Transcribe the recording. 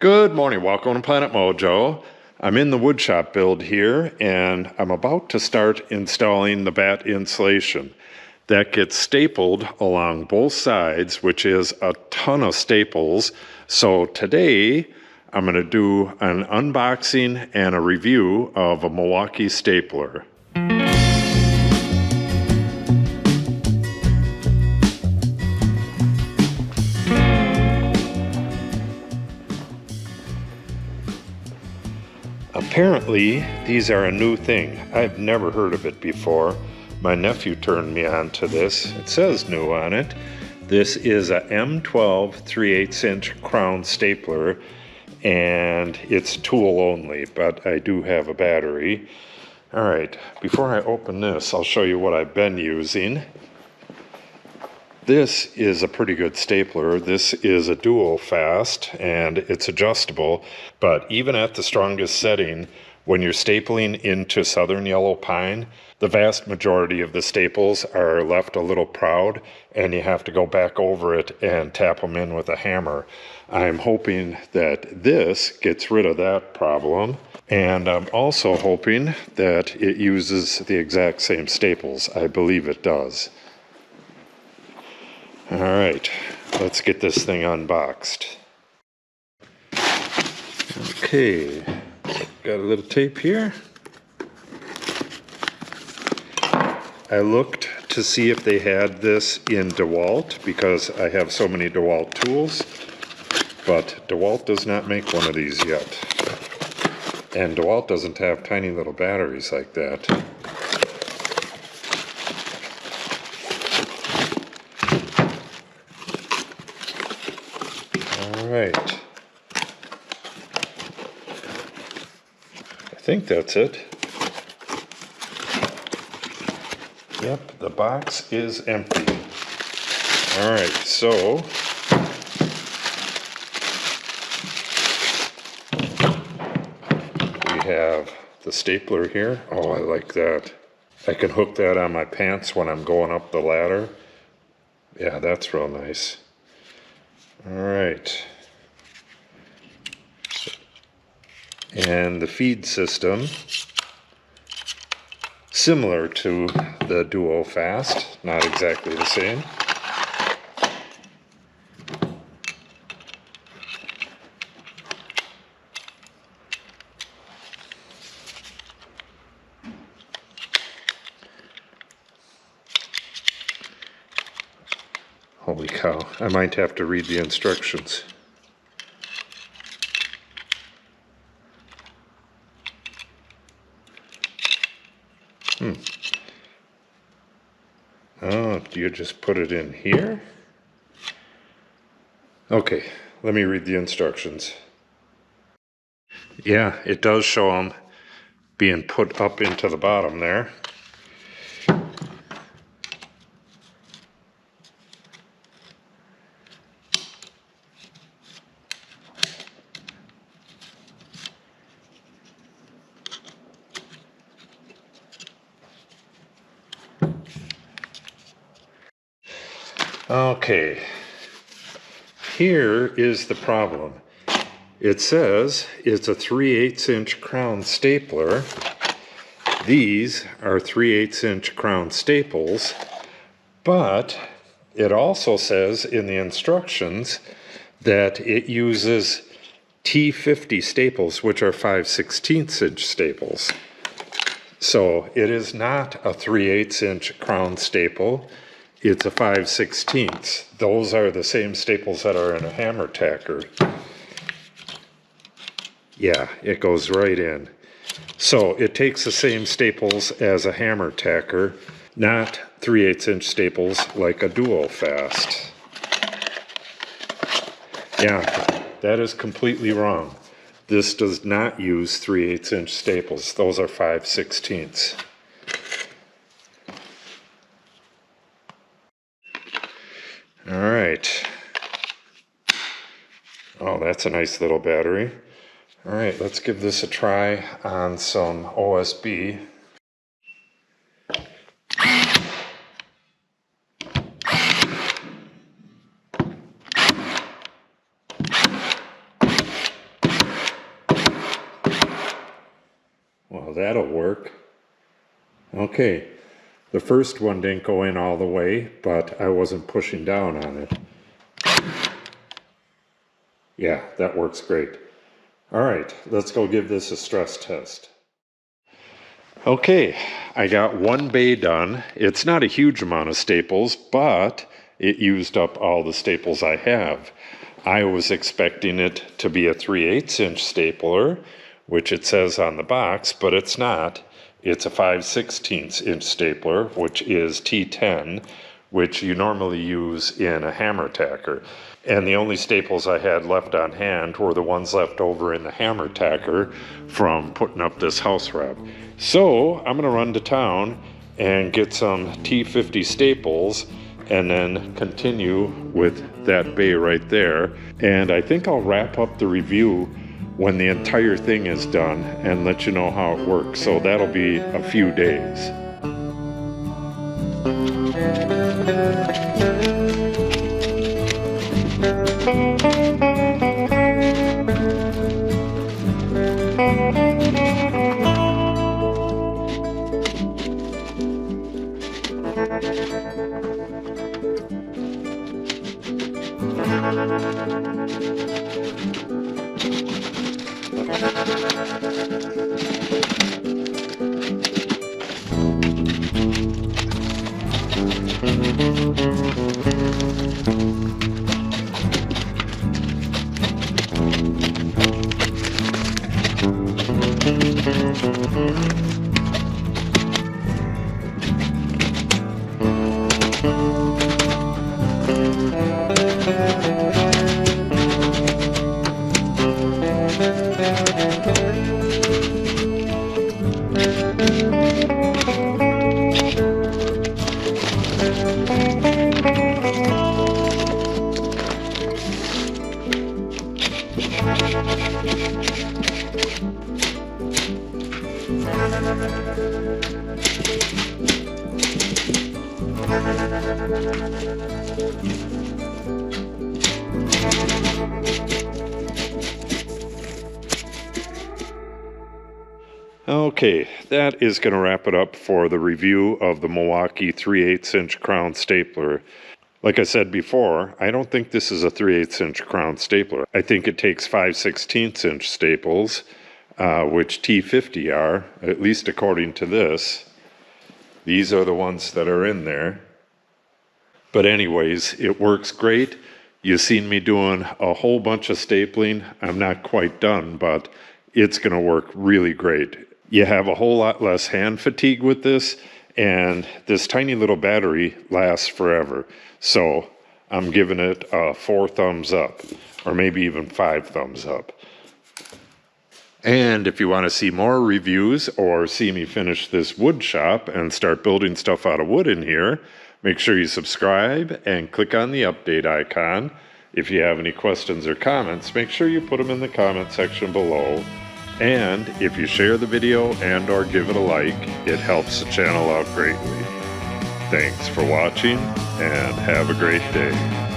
Good morning, welcome to Planet Mojo. I'm in the woodshop build here and I'm about to start installing the batt insulation. That gets stapled along both sides, which is a ton of staples. So today I'm going to do an unboxing and a review of a Milwaukee stapler. Apparently, these are a new thing. I've never heard of it before. My nephew turned me on to this. It says new on it. This is a M12 3/8" crown stapler, and it's tool only, but I do have a battery. All right, before I open this, I'll show you what I've been using. This is a pretty good stapler. This is a dual fast and it's adjustable, but even at the strongest setting, when you're stapling into southern yellow pine, the vast majority of the staples are left a little proud and you have to go back over it and tap them in with a hammer. I'm hoping that this gets rid of that problem, and I'm also hoping that it uses the exact same staples. I believe it does. All right, let's get this thing unboxed. Okay, got a little tape here. I looked to see if they had this in DeWalt because I have so many DeWalt tools, but DeWalt does not make one of these yet. And DeWalt doesn't have tiny little batteries like that. Right. I think that's it. Yep, the box is empty. All right, so we have the stapler here. Oh, I like that. I can hook that on my pants when I'm going up the ladder. Yeah, that's real nice. All right. And the feed system, similar to the Duo Fast, not exactly the same. Holy cow, I might have to read the instructions. Oh, do you just put it in here? Okay, let me read the instructions. Yeah, it does show them being put up into the bottom there. Okay, here is the problem. It says it's a 3/8" crown stapler. These are 3/8" crown staples, but it also says in the instructions that it uses T50 staples, which are 5/16" staples. So it is not a 3/8" crown staple. It's a 5/16. Those are the same staples that are in a hammer tacker. Yeah, it goes right in. So it takes the same staples as a hammer tacker, not 3/8" staples like a Duo Fast. Yeah, that is completely wrong. This does not use 3/8" staples. Those are 5/16. All right. Oh, that's a nice little battery. All right, let's give this a try on some OSB. Well, that'll work. Okay, the first one didn't go in all the way, but I wasn't pushing down on it. Yeah, that works great. All right, let's go give this a stress test. Okay, I got one bay done. It's not a huge amount of staples, but it used up all the staples I have. I was expecting it to be a 3/8 inch stapler, which it says on the box, but it's not. It's a 5/16 inch stapler, which is T10, which you normally use in a hammer tacker. And the only staples I had left on hand were the ones left over in the hammer tacker from putting up this house wrap. So I'm gonna run to town and get some T50 staples and then continue with that bay right there. And I think I'll wrap up the review when the entire thing is done and let you know how it works. So that'll be a few days. Okay, that is going to wrap it up for the review of the Milwaukee 3/8 inch crown stapler. Like I said before, I don't think this is a 3/8 inch crown stapler. I think it takes 5/16 inch staples, which T50 are, at least according to this. These are the ones that are in there. But anyways, it works great. You've seen me doing a whole bunch of stapling. I'm not quite done, but it's going to work really great. You have a whole lot less hand fatigue with this, and this tiny little battery lasts forever. So I'm giving it a 4 thumbs up, or maybe even 5 thumbs up. And if you want to see more reviews or see me finish this wood shop and start building stuff out of wood in here, make sure you subscribe and click on the update icon. If you have any questions or comments, make sure you put them in the comment section below. And if you share the video and or give it a like, it helps the channel out greatly. Thanks for watching and have a great day.